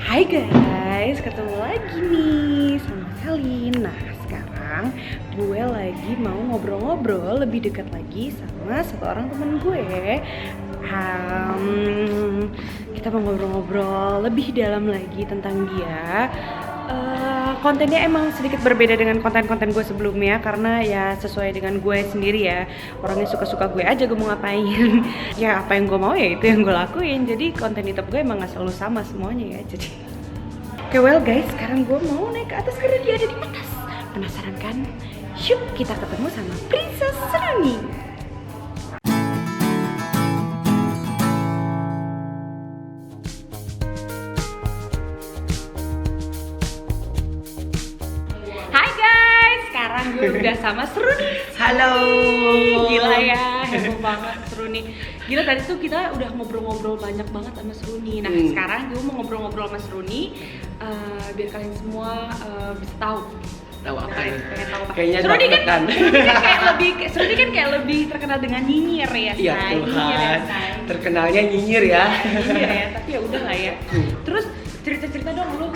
Hai guys, ketemu lagi nih sama Selin. Nah sekarang gue lagi mau ngobrol-ngobrol lebih dekat lagi sama satu orang temen gue. Kita mau ngobrol-ngobrol lebih dalam lagi tentang dia. Kontennya emang sedikit berbeda dengan konten-konten gue sebelumnya karena ya sesuai dengan gue sendiri ya, orangnya suka-suka gue aja gue mau ngapain. Ya apa yang gue mau ya itu yang gue lakuin, jadi konten YouTube gue emang gak selalu sama semuanya ya. Jadi oke, well guys, sekarang gue mau naik ke atas karena dia ada di atas. Penasaran kan? Yuk kita ketemu sama Princess Seruni. Gue udah sama Seruni. Halo. Gila ya, heboh banget Seruni. Gila tadi tuh kita udah ngobrol-ngobrol banyak banget sama Seruni. Nah sekarang gue mau ngobrol-ngobrol sama Seruni biar kalian semua bisa tahu. Tahu apa ya? Tahu apa? Kayaknya Seruni kan Seruni kan kayak lebih terkenal dengan nyinyir ya, Iya Tuhan. Terkenalnya nyinyir ya. Nyinyir ya, tapi ya udah lah ya. Terus cerita-cerita dong lu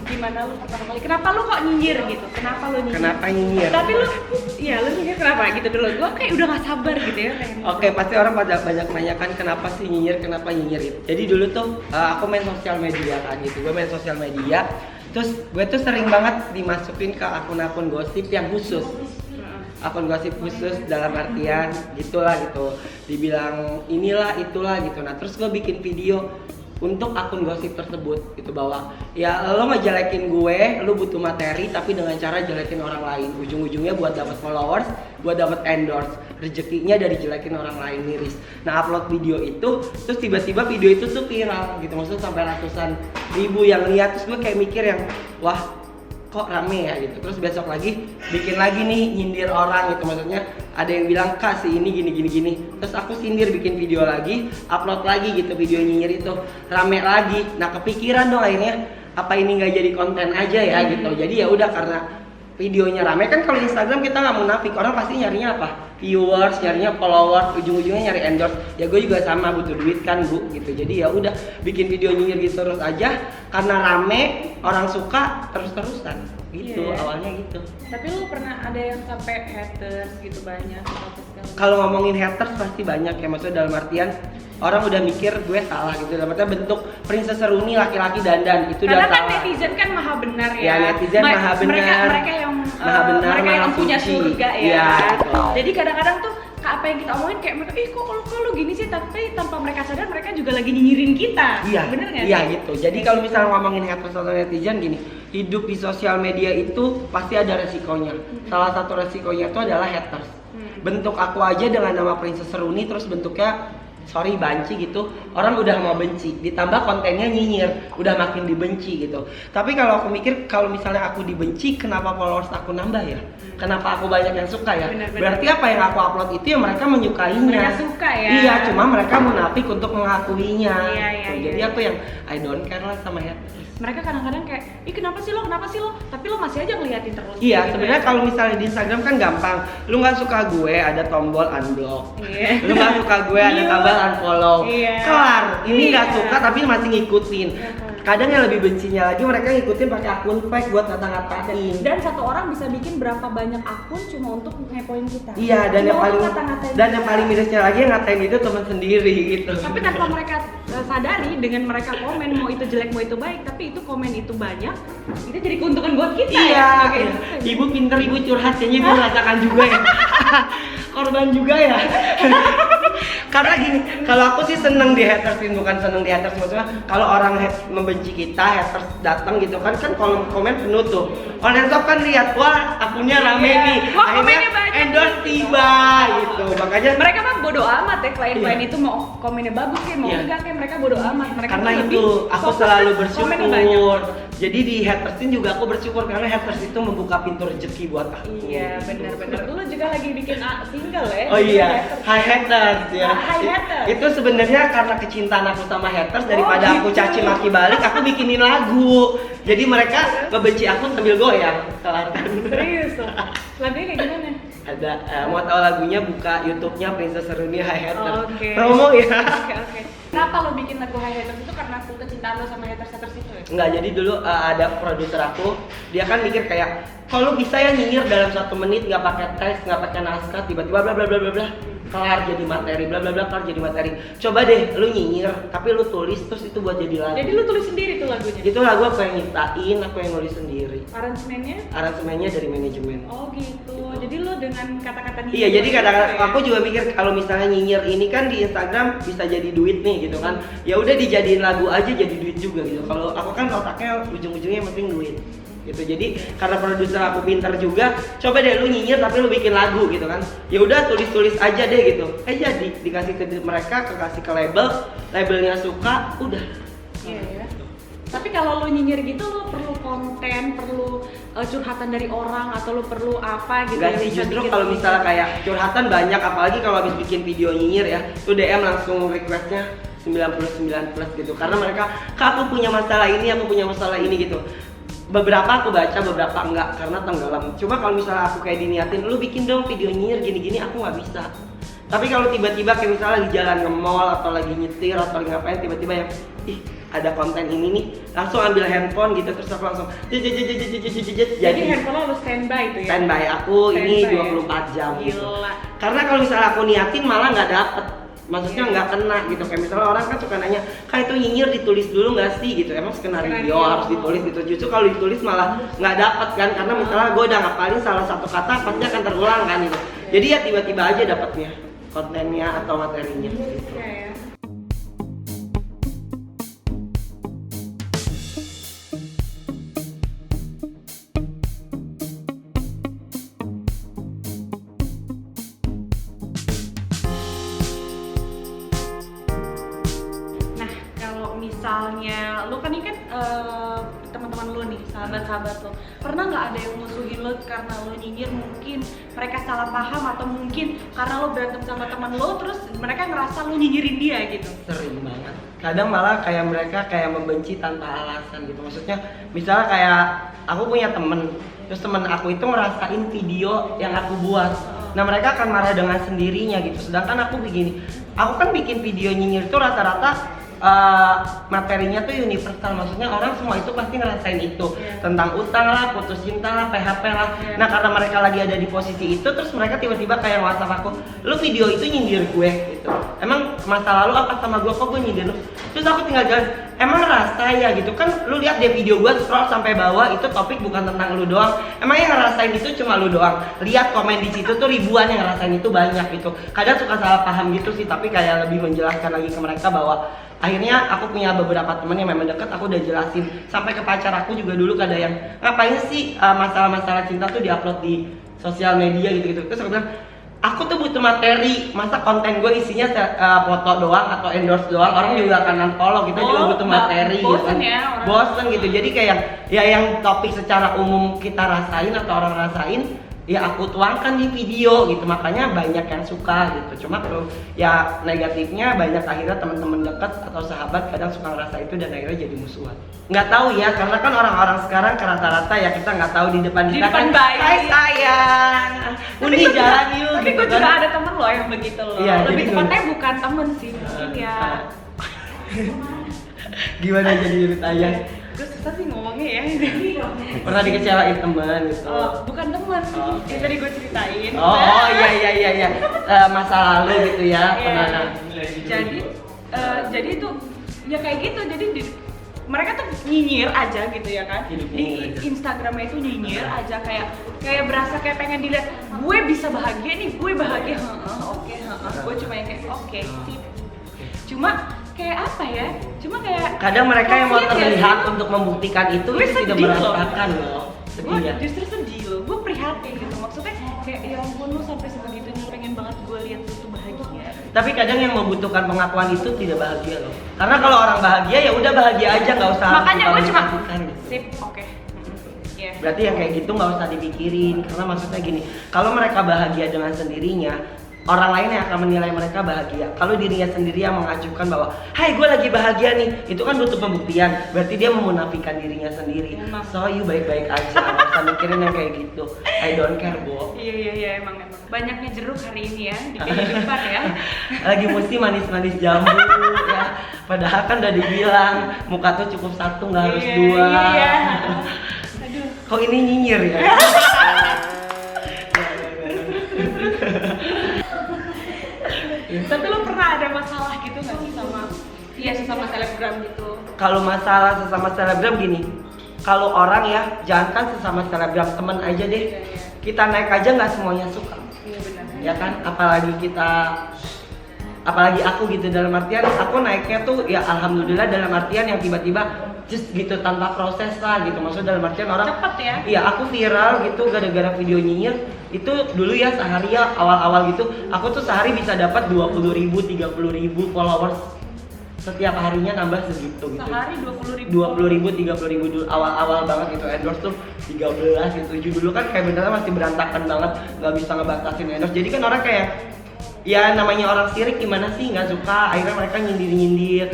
gimana lu pertama kali, kenapa lu kok nyinyir gitu, kenapa lu nyinyir? Kenapa nyinyir? Tapi lu nyinyir kenapa gitu dulu, gua kayak udah gak sabar gitu ya pengen. Oke, pasti orang pada banyak menanyakan kenapa sih nyinyir, kenapa nyinyir itu. Jadi dulu tuh aku main sosial media kan gitu, gue main sosial media, terus gue tuh sering banget dimasukin ke akun-akun gosip yang khusus. Akun gosip khusus dalam artian gitulah gitu, dibilang inilah itulah gitu. Nah terus gue bikin video untuk akun gosip tersebut gitu, bahwa ya lo ngejelekin gue, lo butuh materi tapi dengan cara jelekin orang lain, ujung-ujungnya buat dapat followers, buat dapat endorse, rezekinya dari jelekin orang lain miris. Nah upload video itu, terus tiba-tiba video itu tuh viral gitu, maksudnya sampai ratusan ribu yang lihat. Terus gue kayak mikir yang wah kok rame ya gitu. Terus besok lagi bikin lagi nih nyindir orang gitu, maksudnya ada yang bilang kak si ini gini. Terus aku sindir bikin video lagi, upload lagi gitu video nyinyir itu, rame lagi. Nah kepikiran dong akhirnya apa ini nggak jadi konten aja ya gitu. Jadi ya udah, karena videonya rame kan, kalau Instagram kita nggak munafik, orang pasti nyarinya apa? Viewers, nyarinya followers, ujung-ujungnya nyari endorse. Ya gue juga sama, butuh duit kan bu gitu. Jadi ya udah bikin video nyinyir gitu terus aja, karena rame, orang suka terus-terusan gitu. Yeah. Awalnya gitu. Tapi lu pernah ada yang sampai haters gitu banyak? Kalau ngomongin haters pasti banyak ya, maksudnya dalam artian orang udah mikir gue salah gitu, dalam artian bentuk Princess Seruni laki-laki dandan itu karena udah kan salah. netizen kan maha benar ya. Ya netizen maha benar. Mereka yang maha benar, mereka yang maha punya suci. surga ya. Iya, gitu. Jadi kadang-kadang tuh apa yang kita omongin kayak mereka, kok kalau gini sih, tapi tanpa mereka sadar mereka juga lagi nyinyirin kita. Iya, bener nggak? iya gitu. Jadi kalau misalnya ngomongin haters atau netizen gini, hidup di sosial media itu pasti ada resikonya. Salah satu resikonya itu adalah haters. Bentuk aku aja dengan nama Princess Seruni, terus bentuknya sorry banci gitu, orang udah mau benci, ditambah kontennya nyinyir, udah makin dibenci gitu. Tapi kalau aku mikir, kalau misalnya aku dibenci, kenapa followers aku nambah ya? Kenapa aku banyak yang suka ya? Bener. Berarti apa yang aku upload itu ya mereka menyukainya. Mereka suka ya. Iya, cuma mereka munafik untuk mengakuinya. Iya. Jadi aku yang I don't care lah sama haters. Mereka kadang-kadang kayak, kenapa sih lo, tapi lo masih aja ngeliatin terus. Iya, gitu sebenarnya ya. kalau misalnya di Instagram kan gampang. Lu nggak suka gue, ada tombol unblock. Iya. Lu nggak suka gue, ada tombol unfollow. Iya. Kelar. Ini nggak Iya. suka tapi masih ngikutin. Iya. Kadang yang lebih bencinya lagi, mereka ngikutin pakai akun fake buat ngata-ngatain. Dan satu orang bisa bikin berapa banyak akun cuma untuk ngepoin kita. Iya, dan Cuma yang paling untuk ngata-ngatain yang kita. paling mirisnya lagi yang ngatain itu teman sendiri gitu. Tapi tanpa mereka sadari, dengan mereka komen mau itu jelek mau itu baik, tapi itu komen itu banyak, itu jadi keuntungan buat kita. Iya, ya. ibu pinter, ibu curhat, kayaknya ibu merasakan juga ya. Korban juga ya. Karena gini, kalau aku sih seneng di hatersin, bukan seneng di haters, maksudnya kalau orang membenci kita, haters datang gitu kan kolom komen penuh tuh. Orang top kan lihat, wah akunnya rame nih, Wah, akhirnya komennya banyak endorse tiba gitu. Makanya mereka mah bodo amat ya, klien-klien itu mau komennya bagus kayak mau Iya. enggak kayak mereka bodo amat. Mereka karena tuh itu lebih aku fokus selalu ke komennya banyak. bersyukur. Jadi di hatersin juga aku bersyukur karena haters itu membuka pintu rezeki buat aku. Iya, benar-benar. Lu juga lagi bikin single ya? Oh iya, Haters. Hi Haters ya. Hi Haters. Itu sebenarnya karena kecintaan aku sama haters, daripada Oh, aku gitu. caci maki balik, aku bikinin lagu. Jadi mereka ngebenci aku sambil goyang. Kelar kan. Serius loh. Lagunya kayak gimana? Ada mau tahu lagunya, buka YouTube-nya Princess Seruni Hi Haters. Oke. Promo ya. Oke. Kenapa lo bikin lagu Hi Haters itu karena full kecintaan lo sama haters-haters itu ya? Enggak, jadi dulu ada produser aku, dia kan mikir kayak kalau bisa ya nyinyir dalam 1 menit nggak pakai teks, nggak pakai naskah, tiba-tiba bla bla bla bla bla kelar jadi materi, bla bla bla kelar jadi materi. Coba deh lu nyinyir, tapi lu tulis terus itu buat jadi lagu. Jadi lo tulis sendiri tuh lagunya? Itu lagu aku yang nyiptain, aku yang nulis sendiri. Aransemennya? Aransemennya dari manajemen. Oh gitu. Jadi lo dengan kata-kata Iya, jadi kadang-kadang aku juga mikir kalau misalnya nyinyir ini kan di Instagram bisa jadi duit nih gitu kan. Ya udah dijadiin lagu aja jadi duit juga gitu. Kalau aku kan otaknya ujung-ujungnya yang penting duit. Gitu. Jadi karena produser aku pintar juga, coba deh lu nyinyir tapi lu bikin lagu gitu kan. Ya udah tulis-tulis aja deh gitu. Jadi dikasih ke mereka, kasih ke labelnya suka, udah. Iya ya. Tapi kalau lo nyinyir gitu lo perlu konten, perlu curhatan dari orang atau lo perlu apa gitu? Enggak sih, justru kalau misalnya kayak curhatan banyak, apalagi kalau habis bikin video nyinyir ya, tuh DM langsung requestnya 99 plus gitu. Karena mereka, Kak aku punya masalah ini, aku punya masalah ini gitu. Beberapa aku baca, beberapa enggak karena tenggelam. Cuma kalau misalnya aku kayak diniatin, lu bikin dong video nyinyir gini-gini, aku nggak bisa. Tapi kalau tiba-tiba kayak misalnya di jalan nge-mall atau lagi nyetir atau lagi ngapain, tiba-tiba yang ada konten ini nih, langsung ambil handphone gitu terus aku langsung jadi handphone lo standby tuh ya? Standby aku ini 24 jam gitu. Karena kalau misalnya aku niatin malah nggak dapet, maksudnya nggak kena gitu. Kayak misalnya orang kan suka nanya, Kak itu nyinyir ditulis dulu nggak sih gitu, emang skenario harus ditulis gitu. Justru kalau ditulis malah nggak dapet kan, karena misalnya gue udah ngapalin salah satu kata pasti akan terulang kan gitu. Jadi ya tiba-tiba aja dapetnya kontennya atau materinya gitu. Misalnya lo kan ini kan teman-teman lo nih, sahabat-sahabat lo, pernah nggak ada yang musuhin lo karena lo nyinyir? Mungkin mereka salah paham atau mungkin karena lo berantem sama teman lo terus mereka ngerasa lo nyinyirin dia gitu? Sering banget. Kadang malah kayak mereka kayak membenci tanpa alasan gitu. Maksudnya misalnya kayak aku punya temen, terus temen aku itu ngerasain video yang aku buat. Nah mereka akan marah dengan sendirinya gitu. Sedangkan aku begini, aku kan bikin video nyinyir itu rata-rata materinya tuh universal, maksudnya orang semua itu pasti ngerasain itu, tentang utang lah, putus cinta lah, PHP lah. Nah karena mereka lagi ada di posisi itu, terus mereka tiba-tiba kayak WhatsApp aku, lu video itu nyindir gue gitu, emang masa lalu apa sama gue, kok gue nyindir lu? Terus aku tinggal jalan, emang rasa ya gitu kan, lu lihat deh video gue scroll sampai bawah, itu topik bukan tentang lu doang, emang yang ngerasain itu cuma lu doang. Lihat komen di situ tuh ribuan yang ngerasain itu, banyak gitu. Kadang suka salah paham gitu sih, tapi kayak lebih menjelaskan lagi ke mereka bahwa akhirnya aku punya beberapa teman yang memang dekat, aku udah jelasin. Sampai ke pacar aku juga dulu ada yang ngapain sih masalah-masalah cinta tuh diupload di sosial media gitu-gitu. Terus aku bilang, aku tuh butuh materi, masa konten gue isinya foto doang atau endorse doang, orang juga akan unfollow. Kita juga butuh materi gitu kan. Bosen gitu. Jadi kayak ya yang topik secara umum kita rasain atau orang rasain, ya aku tuangkan di video gitu, makanya banyak yang suka gitu. Cuma kalau ya negatifnya banyak, akhirnya teman-teman dekat atau sahabat kadang suka ngerasa itu dan akhirnya jadi musuhan. Nggak tahu ya, karena kan orang-orang sekarang rata-rata ya kita nggak tahu di depan kita kan, hai sayang, undi jalan yuk. Tapi gitu gue kan. juga ada temen loh yang begitu loh. Iya, lebih jadi tepatnya bukan temen sih, mungkin ya. Gimana jadi ceritanya? Gue susah sih ngomongnya ya. Pernah dikecewain teman gitu? Bukan teman, yang tadi gue ceritain. Oh iya. Masa lalu gitu ya, pernah. Jadi itu ya kayak gitu. Jadi mereka tuh nyinyir aja gitu ya kan, di Instagramnya itu nyinyir aja, kayak berasa kayak pengen dilihat gue bisa bahagia nih, gue bahagia, oke, gue cuma yang kayak oke, sip. Cuma kayak apa ya? Cuma kayak kadang mereka yang mau terlihat untuk membuktikan itu tidak merasakan loh. Gue justru sedih loh, gue prihatin gitu. Maksudnya kayak ya ampun lu sampai sebegitunya pengen banget gue lihat lu tuh bahagia. Tapi kadang yang membutuhkan pengakuan itu tidak bahagia loh. Karena kalau orang bahagia ya udah bahagia aja, nggak usah. Makanya gue cuma gitu. sip, oke. Berarti yang kayak gitu nggak usah dipikirin, karena maksudnya gini, kalau mereka bahagia dengan sendirinya, orang lain yang akan menilai mereka bahagia. Kalau dirinya sendiri yang mengajukan bahwa, hai gue lagi bahagia nih, itu kan butuh pembuktian. Berarti dia memunafikan dirinya sendiri. So you baik-baik aja, nggak usah mikirin yang kayak gitu. I don't care, Bo. Iya emang banyaknya jeruk hari ini ya di kehidupan ya. Lagi musim manis-manis jambu ya. Padahal kan udah dibilang muka tuh cukup satu nggak harus dua. Iya. Aduh. Kok ini nyinyir ya? Tapi lo pernah ada masalah gitu nggak sih sesama selebgram gitu? Kalau masalah sesama selebgram gini, kalau orang ya jangankan sesama selebgram, temen aja deh. Kita naik aja nggak semuanya suka. Iya benar. Ya kan, apalagi aku gitu, dalam artian aku naiknya tuh ya alhamdulillah dalam artian yang tiba-tiba just gitu tanpa proses lah gitu, maksudnya dalam artian orang cepet ya? Iya, aku viral gitu gara-gara video nyinyir itu dulu ya, sehari ya awal-awal gitu aku tuh sehari bisa dapat 20.000, 30.000 followers setiap harinya, nambah segitu gitu. Sehari 20.000, 30.000 dulu awal-awal banget gitu. Endorse tuh 13 gitu. Dulu kan kayak beneran masih berantakan banget, nggak bisa ngebatasin endorse. Jadi kan orang kayak ya namanya orang sirik gimana sih, nggak suka, akhirnya mereka nyindir-nyindir.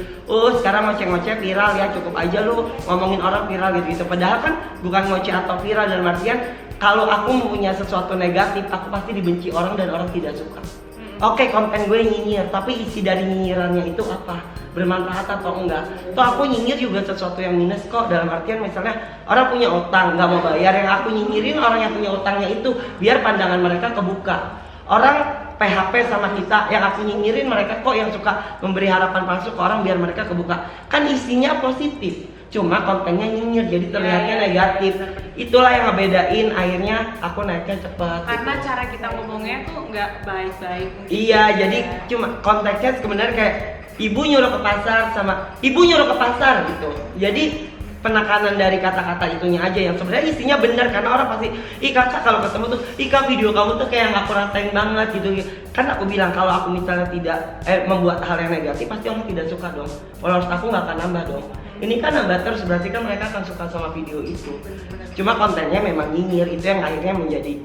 Sekarang ngoceh-ngoceh viral ya, cukup aja lu ngomongin orang viral gitu. Padahal kan bukan ngoceh atau viral, dalam artian kalau aku mempunyai sesuatu negatif, aku pasti dibenci orang dan orang tidak suka. Oke, konten gue nyinyir, tapi isi dari nyinyirannya itu apa? Bermanfaat atau enggak? Toh aku nyinyir juga sesuatu yang minus kok, dalam artian misalnya orang punya utang, nggak mau bayar, yang aku nyinyirin orang yang punya utangnya itu, biar pandangan mereka kebuka. Orang PHP sama kita, yang aku nyinyirin mereka kok yang suka memberi harapan palsu ke orang biar mereka kebuka. Kan isinya positif, cuma kontennya nyinyir, jadi terlihatnya negatif. Itulah yang ngebedain, akhirnya aku naiknya cepet. Karena gitu. cara kita ngomongnya tuh nggak baik-baik. Iya, jadi cuma konteksnya sebenarnya kayak ibu nyuruh ke pasar sama ibu nyuruh ke pasar gitu. Jadi penekanan dari kata-kata itunya aja yang sebenarnya isinya benar, karena orang pasti, ih kakak kalau ketemu tuh, ih kak video kamu tuh kayak nggak aku rasain banget gitu. Kan aku bilang kalau aku misalnya tidak membuat hal yang negatif, pasti orang tidak suka dong. Followers aku nggak akan nambah dong. Ini kan nambah terus, berarti kan mereka akan suka sama video itu. Cuma kontennya memang nyinyir, itu yang akhirnya menjadi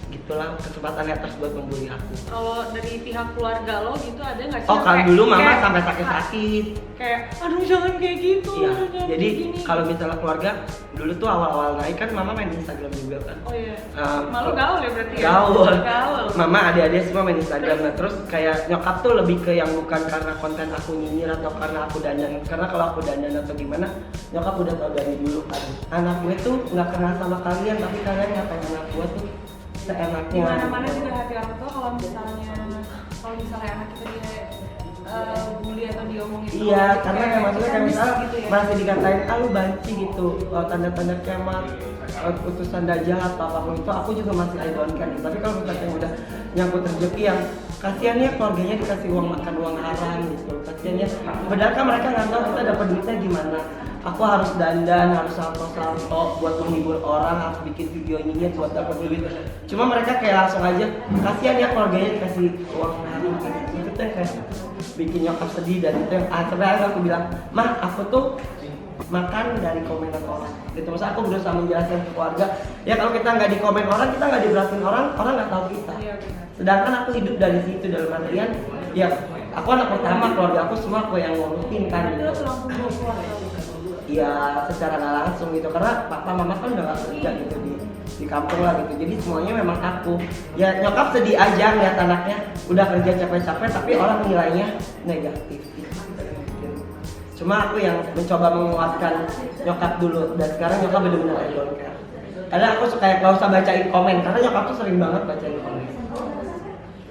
gitulah kesempatan haters buat membuli aku. Kalau dari pihak keluarga lo gitu ada nggak sih? Oh kan dulu mama sampai sakit-sakit. Kayak aduh jangan kayak gitu. Iya. Jangan Jadi begini. kalau misalnya keluarga dulu tuh awal-awal naik kan mama main Instagram juga kan. Oh iya. Malu gaul ya berarti ya? Gaul. Gaul. Mama adik-adik semua main Instagram. Nah terus kayak nyokap tuh lebih ke yang bukan karena konten aku nyinyir atau karena aku dandan. Karena kalau aku dandan atau gimana, nyokap udah tau dari dulu kan. Anak gue tuh nggak kenal sama kalian, tapi kalian ngapain anak gue tuh seenaknya. Dimana-mana juga hati orang tua kalau misalnya anak kita dia bully atau diomongin. Iya, karena kayak maksudnya kayak misalnya gitu ya? masih dikatain, lu banci gitu, tanda-tanda kiamat, putusan dajjal atau apapun itu, aku juga masih I don't care. Tapi kalau misalnya yang udah nyangkut rezeki, yang kasiannya keluarganya dikasih uang makan uang haram gitu, kasiannya. Padahal kan mereka nggak tahu kita dapat duitnya gimana. Aku harus dandan, harus salto buat menghibur orang, harus bikin video nyinyir buat dapat duit. Cuma mereka kayak langsung aja, kasian ya keluarganya dikasih uang haram gitu. Itu tuh kayak bikin nyokap sedih, dan itu yang terakhir aku bilang, mah aku tuh makan dari komenan orang gitu. Masa aku berusaha menjelaskan ke keluarga, ya kalau kita nggak di komen orang, kita nggak diberatin orang, orang nggak tahu kita. Sedangkan aku hidup dari situ, dalam artian ya aku anak pertama, keluarga aku semua aku yang ngurusin kan gitu. Iya, secara nggak langsung gitu, karena papa mama kan udah nggak kerja gitu di kampung lah gitu, jadi semuanya memang aku. Ya nyokap sedih aja ngeliat anaknya udah kerja capek-capek tapi orang nilainya negatif gitu. Cuma aku yang mencoba menguatkan nyokap dulu, dan sekarang nyokap bener-bener I don't care. Karena aku suka nggak usah bacain komen, karena nyokap tuh sering banget bacain komen.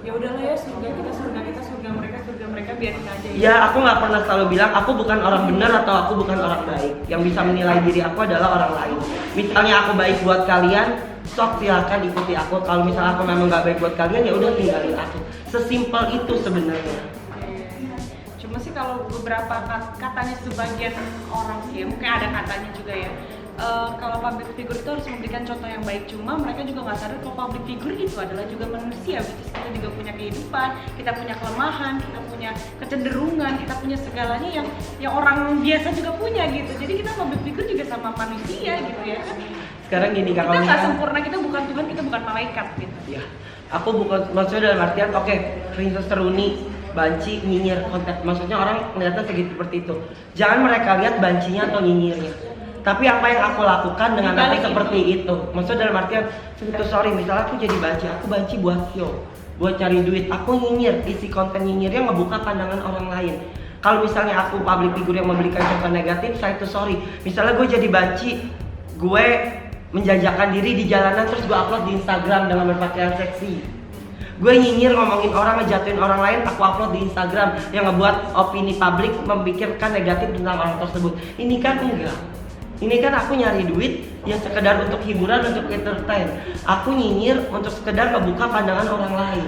Ya udahlah ya, surga kita, surga mereka biarin aja ya. Ya aku nggak pernah selalu bilang aku bukan orang benar atau aku bukan orang baik. Yang bisa menilai diri aku adalah orang lain. Misalnya aku baik buat kalian, sok silakan ikuti aku. Kalau misalnya aku memang nggak baik buat kalian, ya udah tinggalin aku. Sesimpel itu sebenarnya. Cuma sih kalau beberapa katanya sebagian orang sih, mungkin ada katanya juga ya. Kalau public figure itu harus memberikan contoh yang baik, cuma mereka juga nggak sadar kalau public figure itu adalah juga manusia, kita juga punya kehidupan, kita punya kelemahan, kita punya kecenderungan, kita punya segalanya yang orang biasa juga punya gitu. Jadi kita public figure juga sama manusia gitu ya kan. Sekarang gini Kita nggak sempurna, kita bukan Tuhan, kita bukan malaikat gitu. Ya, Aku bukan, maksudnya dalam artian oke, Princess Teruni banci nyinyir konten, maksudnya orang melihatnya seperti itu. Jangan mereka lihat bancinya atau nyinyirnya, tapi apa yang aku lakukan dengan aku seperti itu. Maksudnya dalam artian itu, sorry, misalnya aku jadi aku banci buat show, buat cari duit, aku nyinyir, isi konten nyinyirnya ngebuka pandangan orang lain. Kalau misalnya aku public figure yang memberikan contoh negatif, saya itu sorry. Misalnya gue jadi banci, gue menjajakan diri di jalanan terus gue upload di Instagram dengan berpakaian seksi. Gue nyinyir ngomongin orang, ngejatuhin orang lain, aku upload di Instagram yang ngebuat opini publik memikirkan negatif tentang orang tersebut. Ini kan enggak. Ini kan aku nyari duit yang sekedar untuk hiburan, untuk entertain. Aku nyinyir untuk sekedar ngebuka pandangan orang lain.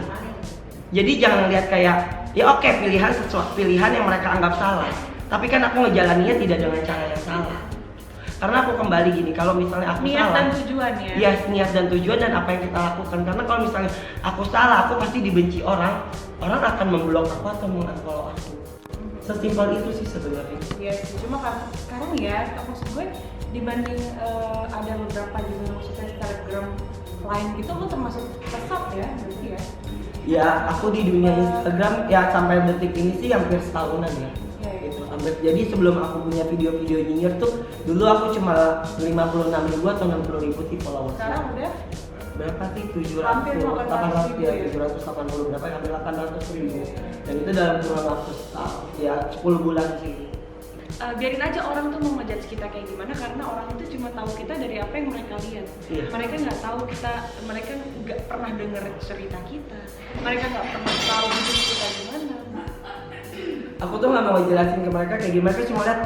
Jadi jangan lihat kayak, ya oke, pilihan sesuatu pilihan yang mereka anggap salah. Tapi kan aku ngejalaninya tidak dengan cara yang salah. Karena aku kembali gini, kalau misalnya aku niat salah, dan tujuan ya. Yes, niat dan tujuan dan apa yang kita lakukan. Karena kalau misalnya aku salah, aku pasti dibenci orang. Orang akan memblok aku atau mengunfollow aku. Sesimpel itu sih sebenarnya. Yes, cuma kan sekarang ya, maksud gue dibanding ada beberapa juga maksudnya Instagram lain gitu, lo termasuk sesat ya, berarti ya? Ya, aku di dunia Instagram ya sampai detik ini sih hampir setahunan ya. Gitu. Jadi sebelum aku punya video-video nyinyir tuh, dulu aku cuma 56.000 atau 60.000 sih followers. Sekarang udah berapa sih? 700, hampir 800 ya, 780 berapa, hampir 800.000. Dan itu dalam kurun waktu ya 10 bulan sih. Biarin aja orang tuh mau ngejudge kita kayak gimana, karena orang itu cuma tahu kita dari apa yang mereka lihat. Iya. Mereka nggak tahu kita, mereka nggak pernah denger cerita kita, mereka nggak pernah tahu hidup kita gimana. Aku tuh nggak mau jelasin ke mereka kayak gimana, mereka cuma lihat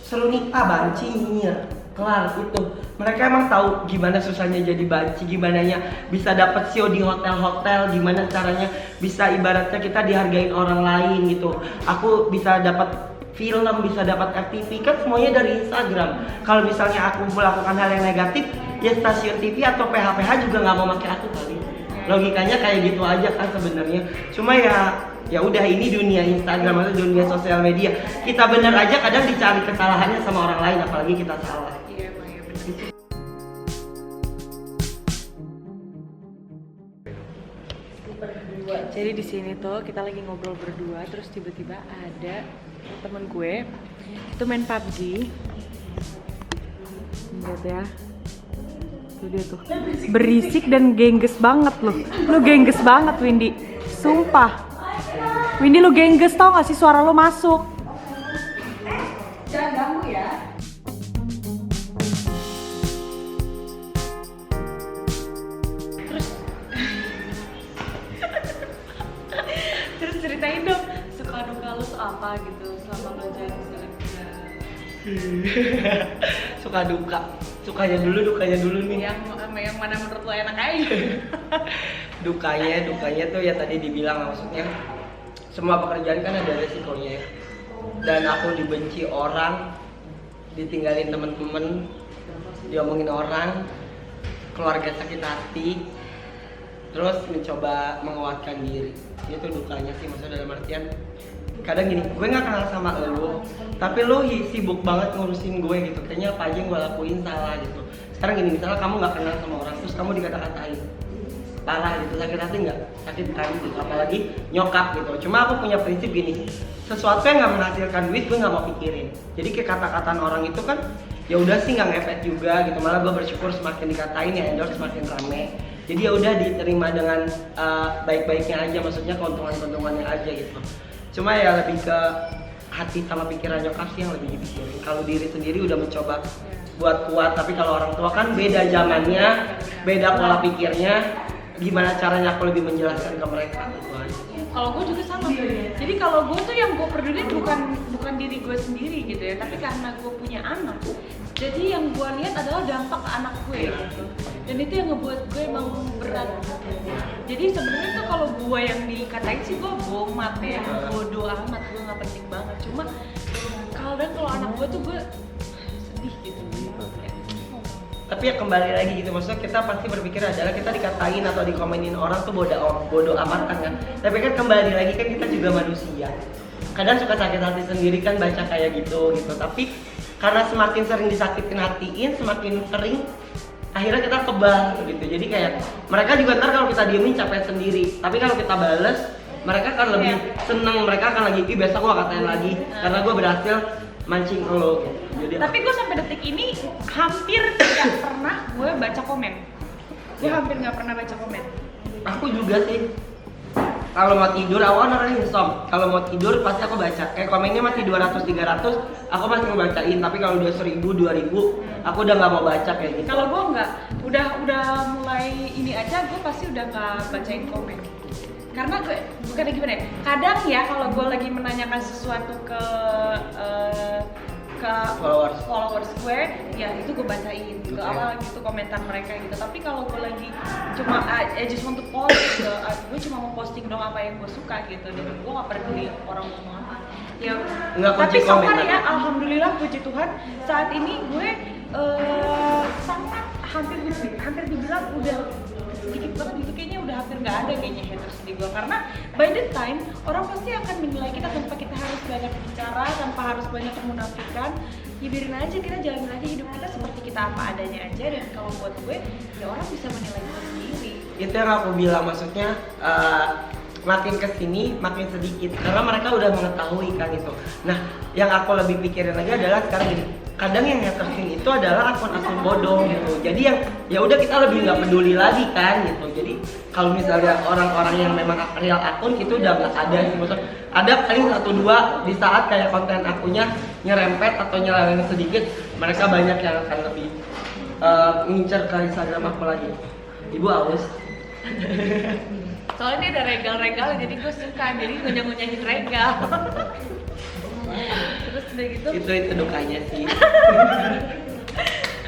seru nih, banci nyinyir, kelar itu. Mereka emang tahu gimana susahnya jadi banci, gimana bisa dapat show di hotel-hotel, gimana caranya bisa ibaratnya kita dihargain orang lain gitu. Aku bisa dapat film, bisa dapat FTV, kan semuanya dari Instagram. Kalau misalnya aku melakukan hal yang negatif, ya stasiun TV atau PH-PH juga nggak mau pakai aku kali. Logikanya kayak gitu aja kan sebenarnya. Cuma ya udah, ini dunia Instagram atau dunia sosial media. Kita bener aja kadang dicari kesalahannya sama orang lain, apalagi kita salah. Iya, Maya, benar. Jadi di sini tuh kita lagi ngobrol berdua, terus tiba-tiba ada temen gue itu main PUBG. Lihat ya, tuh dia tuh berisik dan gengges banget loh. Lu gengges banget, Windy, sumpah. Windy, lu gengges, tau gak sih suara lu masuk. Jangan ganggu ya. Terus ceritain dong, suka duka lu tuh apa gitu selama lo jadi selebgram. Suka duka, sukanya dulu nih. Yang mana menurut lo enak aja? Dukanya tuh ya tadi dibilang, maksudnya semua pekerjaan kan ada resikonya ya. Dan aku dibenci orang, ditinggalin temen-temen, diomongin orang, keluarga sakit hati, terus mencoba menguatkan diri. Itu dukanya sih, maksudnya dalam artian kadang gini, gue nggak kenal sama lo, tapi lo sibuk banget ngurusin gue gitu. Kayaknya apa aja yang gue lakuin salah gitu. Sekarang gini, misalnya kamu nggak kenal sama orang, terus kamu dikata-katain, parah gitu, sakit hati nggak? Sakit kan gitu, apalagi nyokap gitu. Cuma aku punya prinsip gini, sesuatu yang nggak menghasilkan duit gue nggak mau pikirin. Jadi kayak kata-kataan orang itu kan ya udah sih, nggak ngefek juga gitu. Malah gue bersyukur semakin dikatain ya endorse semakin rame. Jadi ya udah diterima dengan baik-baiknya aja, maksudnya keuntungan-keuntungannya aja gitu. Cuma ya lebih ke hati sama pikiran nyokap sih yang lebih dipikirin. Kalau diri sendiri udah mencoba buat kuat, tapi kalau orang tua kan beda zamannya, beda pola pikirnya. Gimana caranya aku lebih menjelaskan ke mereka gitu aja. Kalau gue juga sama. Jadi kalau gue tuh yang gue peduli bukan diri gue sendiri gitu ya, tapi karena gue punya anak. Jadi yang gue lihat adalah dampak ke anak gue gitu. Dan itu yang ngebuat gue emang berat. Jadi sebenarnya tuh kalau gue yang dikatain sih gue bomat ya, bodoh amat, gue nggak penting banget. Cuma kalau anak gue tuh gue sedih gitu. Tapi ya kembali lagi gitu, maksudnya kita pasti berpikir adalah kita dikatain atau dikomenin orang tuh bodoh amatan kan. Tapi kan kembali lagi kan kita juga manusia. Kadang suka sakit hati sendiri kan baca kayak gitu. Tapi karena semakin sering disakitin hatiin, semakin sering akhirnya kita kebal gitu. Jadi kayak mereka juga ntar kalau kita diemin capek sendiri, tapi kalau kita bales mereka akan lebih seneng, mereka akan lagi ih besok gua katain lagi karena gua berhasil mancing lo gitu. Jadi Tapi gue sampai detik ini hampir tidak pernah gue baca komen. Gue hampir nggak pernah baca komen. aku juga sih. Kalau mau tidur, aku kan orangnya insom. Kalau mau tidur pasti aku baca. Kayak komennya masih 200 300, aku masih ngebacain. Tapi kalau udah 1000 2000, aku udah nggak mau baca kayak gitu. Kalau gue nggak, udah mulai ini aja gue pasti udah nggak bacain komen. Karena gue bukannya gimana ya? Kadang ya kalau gue lagi menanyakan sesuatu ke followers gue, ya itu gue bacain gitu, apa gitu komentar mereka gitu. Tapi kalau gue lagi cuma I just want to post gitu, gue cuma mau posting dong apa yang gue suka gitu, dan gue nggak peduli orang ngomong apa. Ya, tapi so far ya, alhamdulillah puji Tuhan saat ini gue sangat hampir dibilang udah sedikit banget gitu, kayaknya udah hampir nggak ada kayaknya haters di gue, karena by the time orang pasti akan menilai kita tanpa kita harus banyak bicara, tanpa harus banyak kemunafikan. Ya biarin aja, kita jalanin aja hidup kita seperti kita apa adanya aja, dan kalau buat gue ya orang bisa menilai kita sendiri. Itu yang aku bilang, maksudnya makin kesini makin sedikit karena mereka udah mengetahui kan itu. Nah, yang aku lebih pikirin lagi adalah sekarang gini, kadang yang ngetersin itu adalah akun-akun bodong gitu. Jadi yang ya udah kita lebih nggak peduli lagi kan gitu. Jadi kalau misalnya orang-orang yang memang real akun itu udah nggak ada sih, maksudnya ada paling 1-2 di saat kayak konten akunya nyerempet atau nyeleweng sedikit, mereka banyak yang akan lebih ngincer ke Instagram aku lagi. Ibu aus. Soalnya dia ada regal-regal, jadi gue suka, jadi ngunyah-ngunyahin regal. Terus udah gitu? Itu dukanya sih.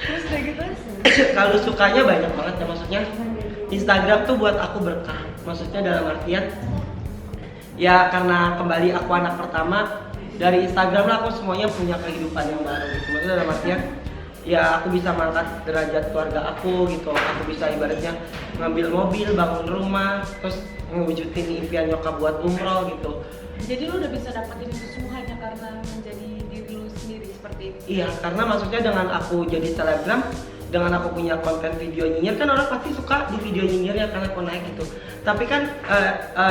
Terus udah gitu? Kalau sukanya banyak banget ya, maksudnya Instagram tuh buat aku berkah. Maksudnya dalam artian ya karena kembali aku anak pertama, dari Instagram lah aku semuanya punya kehidupan yang baru gitu. Maksudnya dalam artian ya aku bisa mengangkat derajat keluarga aku gitu. Aku bisa ibaratnya ngambil mobil, bangun rumah, terus ngewujudin impian nyokap buat umroh gitu. Jadi lu udah bisa dapetin itu semua hanya karena menjadi diri lu sendiri seperti itu? Iya, karena maksudnya dengan aku jadi selebgram, dengan aku punya konten video nyinyir, kan orang pasti suka di video nyinyir ya karena aku naik gitu. Tapi kan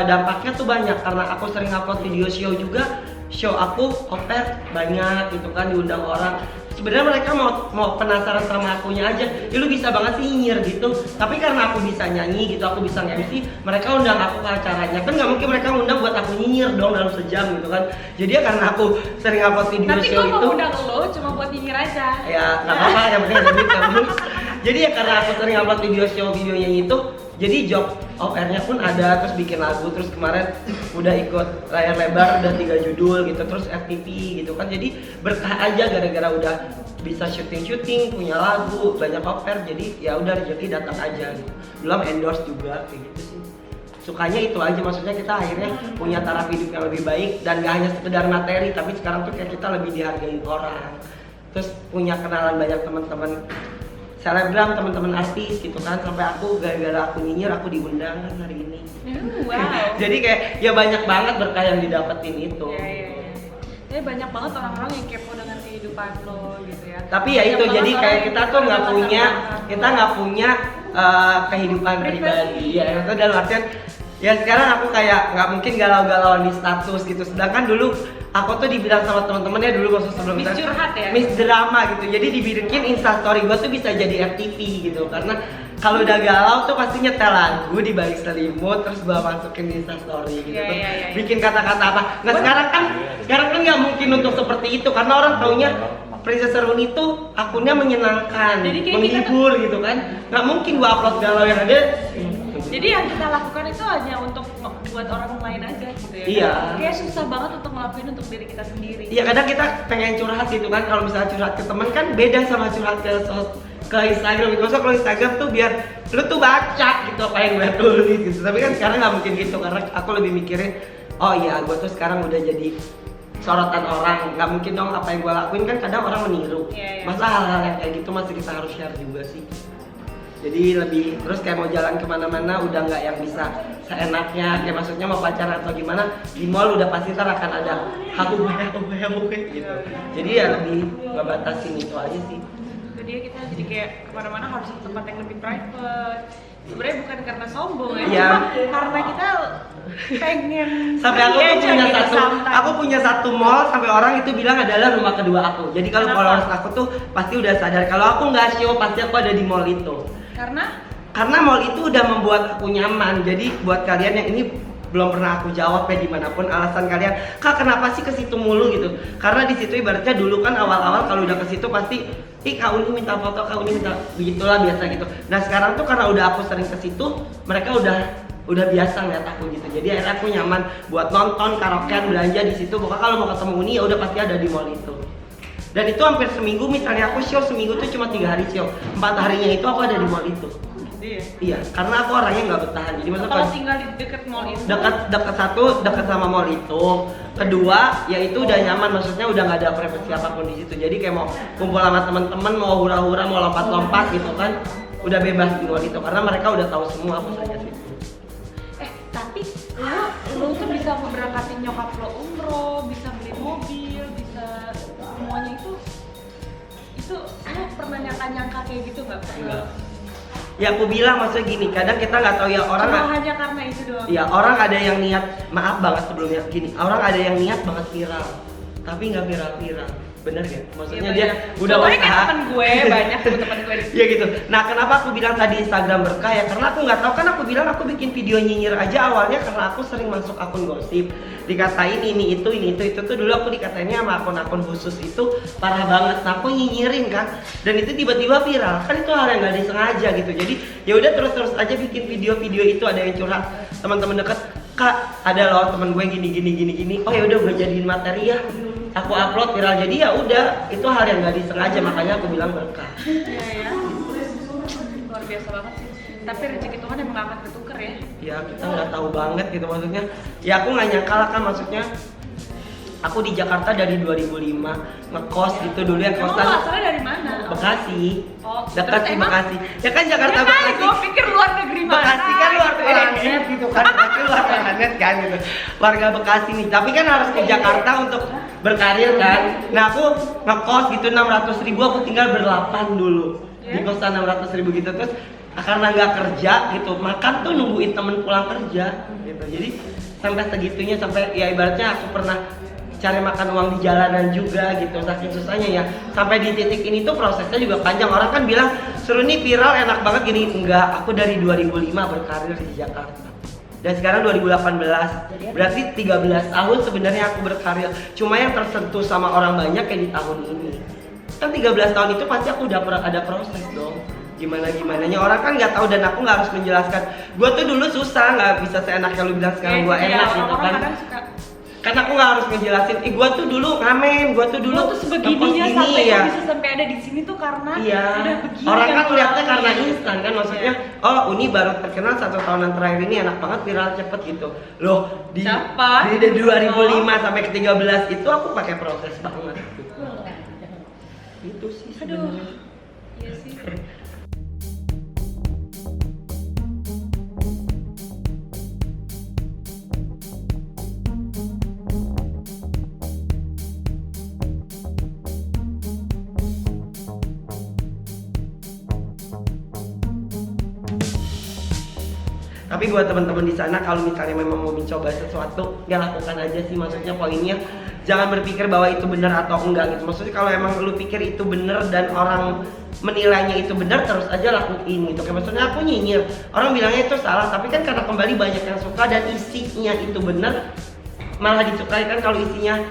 dampaknya tuh banyak karena aku sering upload video show juga. Show aku oper banyak gitu kan, diundang orang. Sebenarnya mereka mau penasaran sama akunya aja, ya lu bisa banget sih nyinyir gitu. Tapi karena aku bisa nyanyi gitu, aku bisa nge-MC, mereka undang aku ke acaranya. Kan nggak mungkin mereka undang buat aku nyinyir dong dalam sejam gitu kan. Jadi ya karena aku sering upload video tapi show itu. Tapi gue mau undang lo cuma buat nyinyir aja. Ya nggak apa-apa, yang penting ada duit kan. Jadi ya karena aku sering upload video show videonya itu, jadi job off-air-nya pun ada, terus bikin lagu, terus kemarin udah ikut layar lebar, udah 3 judul gitu, terus FTV gitu kan. Jadi berkah aja gara-gara udah bisa syuting, punya lagu, banyak off-air, jadi ya udah rezeki datang aja gitu. Belum endorse juga kayak gitu sih. Sukanya itu aja, maksudnya kita akhirnya punya taraf hidup yang lebih baik dan gak hanya sekedar materi, tapi sekarang tuh kayak kita lebih dihargai orang. Terus punya kenalan banyak teman-teman selebgram, teman-teman artis gitu kan, sampai aku gara-gara aku nyinyir aku diundang kan hari ini. Wow. Jadi kayak ya banyak banget berkah yang didapetin itu. Iya. Tapi banyak banget orang-orang yang kepo dengan kehidupan lo gitu ya. Tapi ya itu, jadi kayak kita tuh nggak punya kehidupan pribadi. Ya itu dalam artian ya sekarang aku kayak nggak mungkin galau-galauan di status gitu. Sedangkan dulu aku tuh dibilang sama teman-temannya dulu waktu sebelum Miss curhat ya? Miss drama gitu. Jadi dibikin instastory gue tuh bisa jadi FTV gitu. Karena kalau udah galau tuh pasti nyetel lagu di balik selimut, terus gue masukin di instastory gitu. Iya. Bikin kata-kata apa. Nah sekarang kan nggak mungkin untuk seperti itu karena orang taunya Princess Serun itu akunnya menyenangkan, menghibur gitu kan. Nggak mungkin gue upload galau yang ada. Jadi yang kita lakukan itu hanya untuk buat orang lain aja gitu ya. Iya. Kayak susah banget untuk ngelakuin untuk diri kita sendiri. Iya, kadang kita pengen curhat gitu kan. Kalau misalnya curhat ke teman kan beda sama curhat ke Instagram gitu. Maksudnya kalau Instagram tuh biar lu tuh baca gitu apa yang gue tulis gitu. Tapi kan sekarang nggak mungkin gitu karena aku lebih mikirin, oh iya gue tuh sekarang udah jadi sorotan orang. Nggak mungkin dong apa yang gue lakuin kan kadang orang meniru. Iya. Masa hal-hal yang kayak gitu masih kita harus share juga sih. Jadi lebih terus kayak mau jalan kemana-mana udah nggak yang bisa seenaknya, kayak maksudnya mau pacaran atau gimana di mall udah pasti ntar akan ada habu gitu. Jadi ya lebih ngebatasin itu aja sih. dia, kita jadi kayak kemana-mana harus ke tempat yang lebih private. Sebenarnya bukan karena sombong ya, Iya. cuma karena kita pengen Sampai aku free tuh aja punya gitu satu, sometimes. aku punya satu mall sampai orang itu bilang adalah rumah kedua aku. Jadi kalau Kenapa? followers aku tuh pasti udah sadar kalau aku nggak show pasti aku ada di mall itu. Karena mall itu udah membuat aku nyaman. Jadi buat kalian yang ini belum pernah aku jawab ya dimanapun alasan kalian, Kak kenapa sih ke situ mulu gitu? Karena di situ ibaratnya dulu kan awal-awal kalau udah ke situ pasti, ih Kak Uni minta foto, Kak Uni minta, begitulah biasa gitu. Nah sekarang tuh karena udah aku sering ke situ, mereka udah biasa ngeliat aku gitu. Jadi akhirnya aku nyaman buat nonton, karaokean, belanja di situ. Pokoknya kalau mau ketemu Uni ya udah pasti ada di mall itu. Dan itu hampir seminggu, misalnya aku show seminggu tuh cuma 3 hari show, 4 harinya itu aku ada di mall itu. Iya, karena aku orangnya nggak bertahan. Jadi maksudnya Kalau tinggal di deket mall itu, dekat satu, dekat sama mall itu. Kedua, ya itu udah nyaman, maksudnya udah nggak ada privasi apapun di situ. Jadi kayak mau kumpul sama teman-teman, mau hura-hura, mau lompat-lompat gitu kan, udah bebas di mall itu karena mereka udah tahu semua apa saja situ. tapi lu tuh bisa ngeberangkatin nyokap lo umroh, bisa beli mobil, bisa semuanya itu lu pernah nyangka kayak gitu nggak? Enggak. Ya aku bilang maksudnya gini, kadang kita nggak tahu ya orang. Cuma hanya karena itu doang. Ya orang ada yang niat, maaf banget sebelumnya gini, orang ada yang niat banget viral, tapi nggak viral-viral. Bener gak? Maksudnya dia udah usaha. Kayak temen gue, banyak temen gue. Iya gitu. Nah kenapa aku bilang tadi Instagram berkah ya? Karena aku nggak tahu kan aku bilang aku bikin video nyinyir aja awalnya karena aku sering masuk akun gosip, dikatain ini itu tuh dulu aku dikatainnya sama akun-akun khusus itu parah banget. Nah aku nyinyirin kan, dan itu tiba-tiba viral. Kan itu hal yang nggak disengaja gitu. Jadi ya udah terus aja bikin video-video itu, ada yang curhat teman-teman dekat. Kak, ada loh temen gue gini. Oh ya udah gue jadiin materi ya. Aku upload viral, jadi ya udah itu hal yang nggak disengaja, makanya aku bilang berkah. Iya ya, luar biasa banget sih. Tapi rezeki Tuhan emang gak akan ketuker ya. Ya kita nggak tahu banget gitu maksudnya. Ya aku nggak nyangka lah kan maksudnya. Aku di Jakarta dari 2005 ngekos gitu dulu yang Emang kosan. lo asalnya dari mana? Bekasi. Oh, Dekat terus di emang- Bekasi. Ya kan Jakarta Ya kan, Bekasi. gue pikir luar negeri mana. Bekasi kan luar planet gitu kan. Bekasi luar planet kan gitu. Warga Bekasi nih. Tapi kan harus ke Jakarta untuk berkarir kan. Nah aku ngekos gitu 600.000, aku tinggal berlapan dulu. Di kosan 600.000 gitu terus karena nggak kerja gitu, makan tuh nungguin temen pulang kerja gitu. Jadi sampai segitunya, sampai ya ibaratnya aku pernah cari makan uang di jalanan juga gitu, saking susahnya ya. Sampai di titik ini tuh prosesnya juga panjang. Orang kan bilang seru nih viral enak banget gini, enggak. Aku dari 2005 berkarir di Jakarta dan sekarang 2018, berarti 13 tahun sebenarnya aku berkarir. Cuma yang tersentuh sama orang banyak kayak di tahun ini. Kan 13 tahun itu pasti aku udah ada proses dong. Gimana-gimananya orang kan nggak tahu, dan aku nggak harus menjelaskan. Gue tuh dulu susah, nggak bisa seenaknya lu bilang sekarang gue enak gitu kan. Karena aku nggak harus ngejelasin, gue tuh dulu ngamen, gue tuh dulu Lo tuh sebegininya ngekos sampai ya. lo bisa sampai ada di sini tuh karena Iya. udah begini. Orang kan lo lihatnya alami. karena instan kan, maksudnya oh Uni baru terkenal 1 tahunan terakhir ini enak banget viral cepet gitu. Loh di Siapa? di 2005 sampai ke 13 itu aku pakai proses banget. Itu sih sebenarnya. Iya sih. Tapi buat teman-teman di sana kalau misalnya memang mau mencoba sesuatu, ya lakukan aja sih. Maksudnya poinnya jangan berpikir bahwa itu benar atau enggak gitu. Maksudnya kalau emang lu pikir itu benar dan orang menilainya itu benar, terus aja lakuin gitu. Kayak maksudnya aku nyinyir, orang bilangnya itu salah, tapi kan karena kembali banyak yang suka dan isinya itu benar, malah disukai kan kalau isinya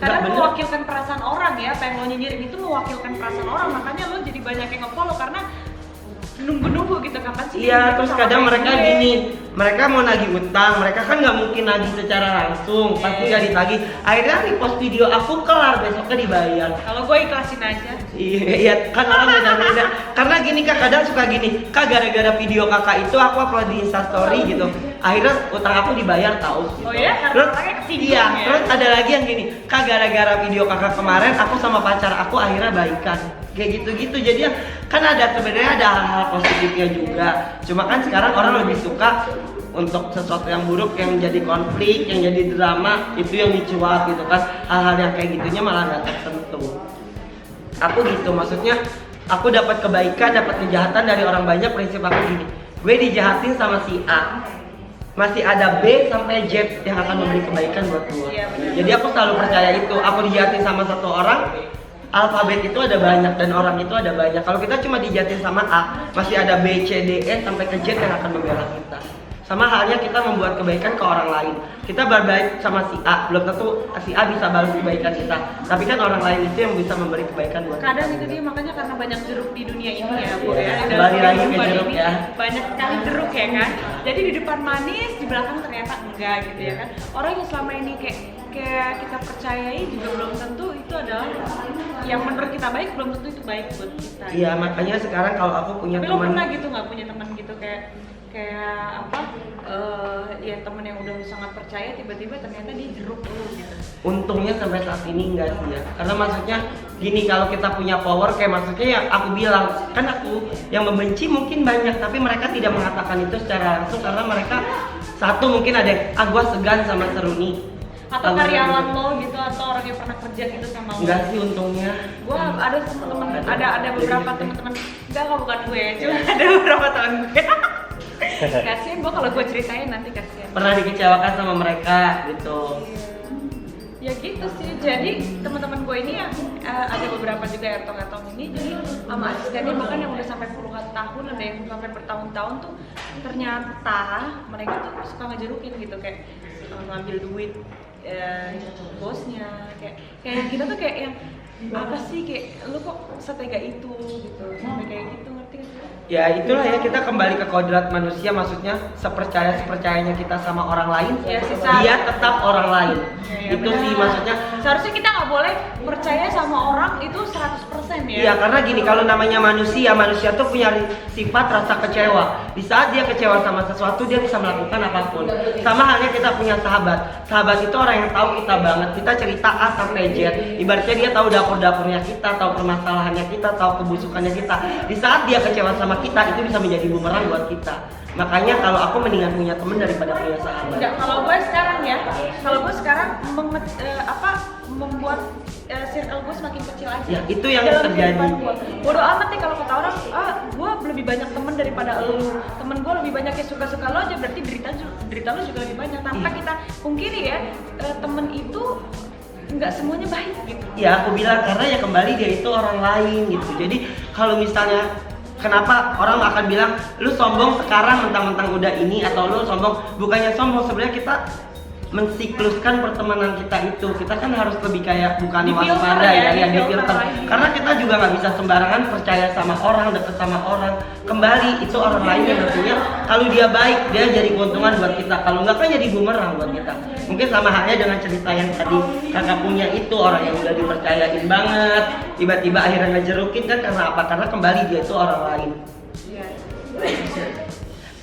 Karena nggak bener. mewakilkan perasaan orang ya, apa yang lo nyinyirin itu mewakilkan perasaan orang, makanya lo jadi banyak yang nge-follow karena nunggu-nunggu gitu kapan sih. Iya, terus sama kadang kayak mereka gue. gini, mereka mau nagih utang, mereka kan nggak mungkin nagih secara langsung, pasti nggak ditagih. Akhirnya repost video aku kelar, besoknya dibayar. Kalau gue ikhlasin aja. Iya, kan orang beda-beda. Karena gini kak, kadang suka gini, kak gara-gara video kakak itu aku upload di Instastory gitu. Akhirnya utang aku dibayar tahu. Gitu. Oh ya? Karena Terus, orangnya kesinggung iya, ya? terus ada lagi yang gini, kak gara-gara video kakak kemarin aku sama pacar aku akhirnya baikan. Kayak gitu-gitu, jadi kan ada sebenarnya ada hal-hal positifnya juga. Cuma kan sekarang orang lebih suka untuk sesuatu yang buruk, yang jadi konflik, yang jadi drama, itu yang dicuat gitu kan. Hal-hal yang kayak gitunya malah nggak tersentuh. Aku gitu, maksudnya aku dapat kebaikan, dapat kejahatan dari orang banyak. Prinsip aku gini, gue dijahatin sama si A, masih ada B sampai Z yang akan memberi kebaikan buat gue. Jadi aku selalu percaya itu. Aku dijahatin sama satu orang, alfabet itu ada banyak dan orang itu ada banyak. Kalau kita cuma dijahatin sama A, masih ada B, C, D, E sampai ke Z yang akan membela kita. Sama halnya kita membuat kebaikan ke orang lain. Kita berbaik sama si A, belum tentu si A bisa balas kebaikan kita. Tapi kan orang lain itu yang bisa memberi kebaikan buat kadang kita. itu dia, makanya karena banyak jeruk di dunia ini ya Bu Iya, ya. Di dalam kembali lagi ke kehidupan jeruk ini ya. banyak sekali jeruk ya kan. Jadi di depan manis, di belakang ternyata enggak gitu ya kan. Orang yang selama ini kayak kita percayai juga belum tentu itu adalah yang menurut kita baik, belum tentu itu baik buat kita. Iya, makanya sekarang kalau aku punya Tapi lo teman, pernah gitu nggak punya teman gitu kayak apa ya teman yang udah sangat percaya tiba-tiba ternyata dia jeruk lu gitu. untungnya sampai saat ini enggak sih ya. Karena maksudnya gini, kalau kita punya power kayak maksudnya ya aku bilang, kan aku yang membenci mungkin banyak, tapi mereka tidak mengatakan itu secara langsung karena mereka satu mungkin ada yang gua segan sama Seruni. Atau karyawan lo gitu, atau orang yang pernah kerja gitu sama lo. Enggak sih untungnya. Gua ada teman-teman, ada beberapa teman-teman, enggak kok bukan gue, cuma ada beberapa teman gue. Kasian gua kalau gue ceritain nanti kasian. Pernah dikecewakan sama mereka gitu. Ya gitu sih, jadi teman-teman gue ini yang ada beberapa juga yang tong-tong ini, jadi sama asistennya bahkan yang udah sampai puluhan tahun, ada yang sampai bertahun-tahun tuh ternyata mereka tuh suka ngejerukin gitu, kayak ngambil duit bosnya, kayak kita tuh kayak yang apa sih, kayak lu kok setega itu gitu, sampai kayak gitu, ngerti gak sih? Ya itulah ya, kita kembali ke kodrat manusia, maksudnya sepercayanya kita sama orang lain, Ya, dia tetap orang lain. Ya, Itu sih maksudnya. Seharusnya kita nggak boleh percaya sama orang itu 100% ya. Iya, karena gini, kalau namanya manusia tuh punya sifat rasa kecewa. Di saat dia kecewa sama sesuatu, dia bisa melakukan apapun. Sama halnya kita punya sahabat. Sahabat itu orang yang tahu kita banget. Kita cerita A sampai Z. Ibaratnya dia tahu dapur-dapurnya kita, tahu permasalahannya kita, tahu kebusukannya kita. Di saat dia kecewa sama kita, itu bisa menjadi bumerang buat kita. Makanya kalau aku mendingan punya teman daripada punya sahabat. Enggak, kalau gue sekarang ya, kalau gue sekarang membuat circle gue semakin kecil aja. Ya, itu yang dalam terjadi. kehidupan gue. Bodoh amat nih kalau kata orang, gue lebih banyak teman daripada lu. Temen gue lebih banyak yang suka-suka lo aja, berarti derita lo juga lebih banyak. Tanpa kita pungkiri ya, temen itu nggak semuanya baik gitu. Ya, aku bilang karena ya kembali dia itu orang lain gitu. Jadi kalau misalnya kenapa orang akan bilang lu sombong sekarang mentang-mentang udah ini, atau lu sombong, bukannya sombong, sebenarnya kita mensikluskan pertemanan kita itu. Kita kan harus lebih kayak bukan waspada ya difilter. Karena kita juga nggak bisa sembarangan percaya sama orang, deket sama orang. Kembali itu orang lain yang tentunya kalau dia baik dia jadi keuntungan buat kita. Kalau nggak kan jadi bumerang buat kita. Mungkin sama halnya dengan cerita yang tadi kakak punya itu, orang yang udah dipercayain banget, tiba-tiba akhirnya ngejerukin kan karena apa? Karena kembali dia itu orang lain.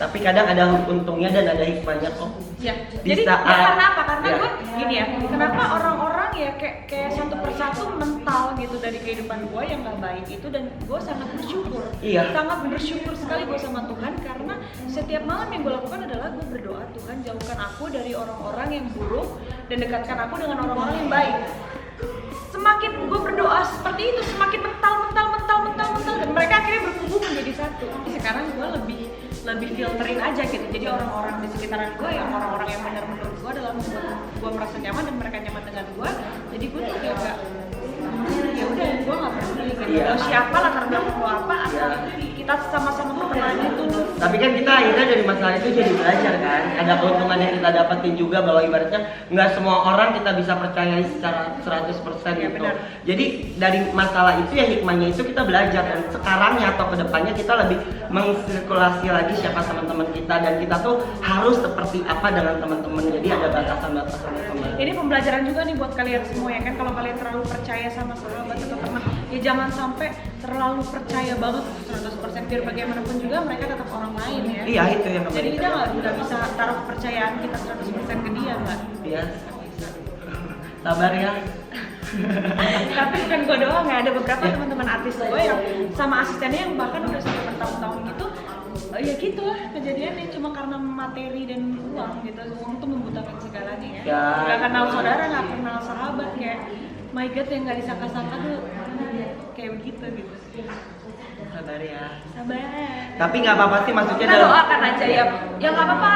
Tapi kadang ada untungnya dan ada hikmahnya kok. Ya, Di jadi saat- karena apa? Karena ya. gue gini ya, kenapa orang-orang ya kayak satu persatu mental gitu dari kehidupan gue yang gak baik itu, dan gue sangat bersyukur. Iya. Sangat bersyukur sekali gue sama Tuhan, karena setiap malam yang gue lakukan adalah gue berdoa, Tuhan jauhkan aku dari orang-orang yang buruk dan dekatkan aku dengan orang-orang yang baik. Semakin gue berdoa seperti itu, semakin mental, dan mereka akhirnya berkumpul menjadi satu. Sekarang gue lebih filterin aja gitu. Jadi orang-orang di sekitaran gue, yang orang-orang yang benar menurut gue adalah membuat gue merasa nyaman dan mereka nyaman dengan gue. Jadi gue tuh kayak gak, ya udah gue nggak peduli gitu. Iya. Lo siapa, latar belakang lo apa, asal kita sama-sama perkenalan itu. Tapi kan kita akhirnya dari masalah itu jadi belajar kan. Ada keuntungan yang kita dapetin juga, bahwa ibaratnya nggak semua orang kita bisa percayai secara 100% Ya, gitu. benar. Jadi dari masalah itu ya hikmahnya itu kita belajar, dan sekarangnya atau kedepannya kita lebih mensirkulasi lagi siapa teman-teman kita, dan kita tuh harus seperti apa dengan teman-teman. Jadi ada batasan-batasan kembali. Ini pembelajaran juga nih buat kalian semua ya kan, kalau kalian terlalu percaya sama sahabat atau teman, ya jangan sampai terlalu percaya banget 100%, biar bagaimanapun juga mereka tetap orang lain ya. Iya, itu yang Jadi kembali. kita nggak bisa taruh kepercayaan kita 100% ke dia, Mbak. Iya. Sabar ya. Tapi bukan gue doang ya, ada beberapa teman-teman artis gue yang sama asistennya yang bahkan udah sampai bertahun-tahun gitu. Ya gitu lah kejadiannya, cuma karena materi dan uang gitu. Uang tuh membutakan segalanya ya. Ya. Gak kenal saudara, gak kenal sahabat, kayak my god yang gak disangka-sangka tuh kayak begitu gitu. sabar ya. Sabar. Tapi nggak apa-apa sih, maksudnya Kita dalam doakan aja ya. Ya nggak apa-apa.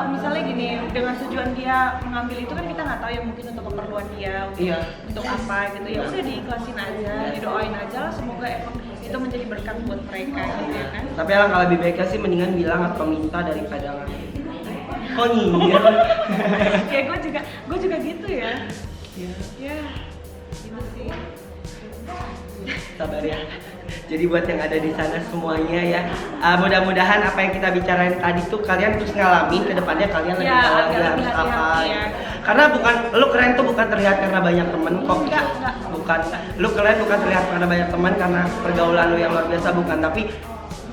Misalnya gini, dengan tujuan dia mengambil itu kan kita nggak tahu ya, mungkin untuk keperluan dia, Iya. untuk apa gitu. Ya udah diikhlasin aja, didoain aja lah. Semoga emang itu menjadi berkat buat mereka gitu ya kan. Tapi alangkah lebih baiknya sih mendingan bilang atau minta daripada ngasih. Oh nyinyir. Ya gue juga gitu ya. Ya, Ya, gitu sih. sabar ya. Jadi buat yang ada di sana semuanya ya, mudah-mudahan apa yang kita bicarain tadi tuh kalian terus ngalamin ke depannya, kalian lebih Ya, tahu agak lagi lebih harus apa. hati-hati ya. Karena bukan lu keren tuh bukan terlihat karena banyak temen kok. Enggak. Bukan lu keren bukan terlihat karena banyak teman, karena pergaulan lu yang luar biasa, bukan, tapi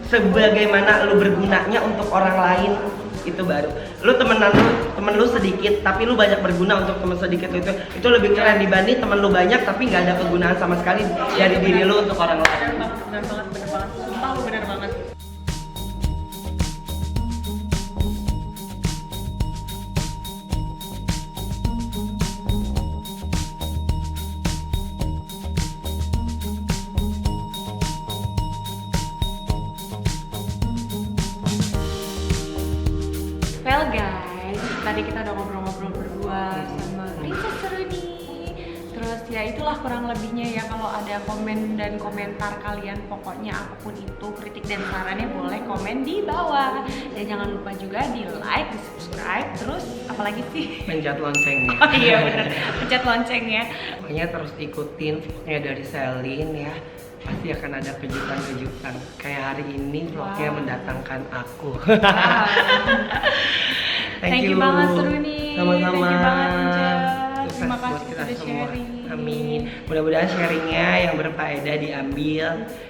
sebagaimana lu bergunanya untuk orang lain, itu baru. Lu temen lu sedikit tapi lu banyak berguna untuk temen sedikit itu lebih keren dibanding temen lu banyak tapi nggak ada kegunaan sama sekali dari diri lu untuk orang lain. Bener banget. Sumpah lu bener banget. Well guys, tadi kita udah ngobrol-ngobrol berdua sama Princess Seruni. Terus ya itulah kurang lebihnya ya, kalau ada komen dan komentar kalian, pokoknya apapun itu, kritik dan sarannya boleh komen di bawah. Dan jangan lupa juga di like, di subscribe, terus apalagi sih? Pencet loncengnya. Oh iya bener, pencet loncengnya. Pokoknya terus ikutin vlognya dari Selin ya. Pasti akan ada kejutan-kejutan. Kayak hari ini vlognya mendatangkan aku. Wow. Thank you banget Seruni. Sama-sama. Thank you banget Anja. Sukses Terima buat kasih kita sudah semua. sharing. Amin. Mudah-mudahan sharingnya yang berfaedah diambil,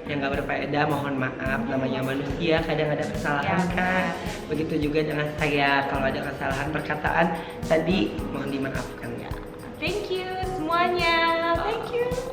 yang nggak berfaedah mohon maaf. Namanya manusia kadang ada kesalahan Ya, kan. Begitu juga dengan saya, kalau ada kesalahan perkataan tadi mohon dimaafkan ya. Thank you semuanya. Thank you.